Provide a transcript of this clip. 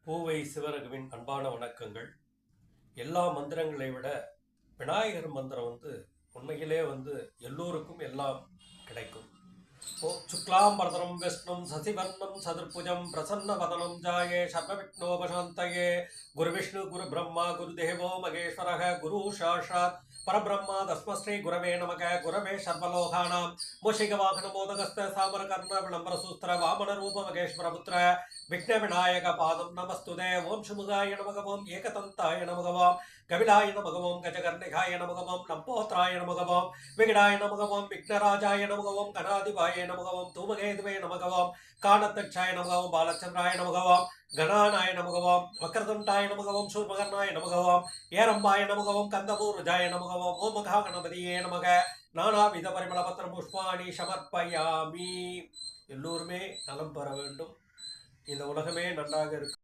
பூவை சிவரகுவின் அன்பான வணக்கங்கள். எல்லா மந்திரங்களை விட விநாயகர் மந்திரம் உண்மையிலே எல்லோருக்கும் எல்லாம் கிடைக்கும். சுக்லாம் பரதரம் விஷ்ணும் சசிவர்ணம் சதுர்புஜம் பிரசன்ன வதனம் ஜாயே சர்வவிக்னோபசாந்தயே குரு விஷ்ணு குரு பிரம்மா குரு தேவோ மகேஸ்வரக குரு சாஷாத் பரபிரம்மா தஸ்மஸ்ரீ குரவே நமக குரவே சர்வலோகானாம் மூஷிக வாகன மோதகஸ்த சாமர கர்ண விளம்பர சூஸ்திர வாமன ரூப மகேஸ்வர புத்திர விக்ன விநாயக பாதம் நமஸ்துதே. ஓம் சுமுகாய நமகவோம் ஏகதந்தாய நமகவோம் கபிலாய நமகவோம் கஜகர்ணிகாய நமகவோம் லம்போத்ராய நமகவோம் விகடாய நமகவோம் விக்னராஜாய நமகவோம் கணாதிபாய நமகவோம் தூமகேதுவே நமகவோம் காணத்தட்சாய நமகவோம் பாலச்சந்திராய நமகவோம் கணானாய நமகவோம் வக்ரதுண்டாய நமகவோம் சூர்மகர்ணாய நமகவோம் ஏரம்பாய நமகவோம் கந்தபூர்ஜாய நமகவோம் ஓம் மகா கணபதியே நமக. நானாவித பரிமள பத்திர புஷ்பாணி சமர்ப்பயாமி. எல்லோருமே நலம் பெற வேண்டும். இந்த உலகமே நன்றாக இருக்கு.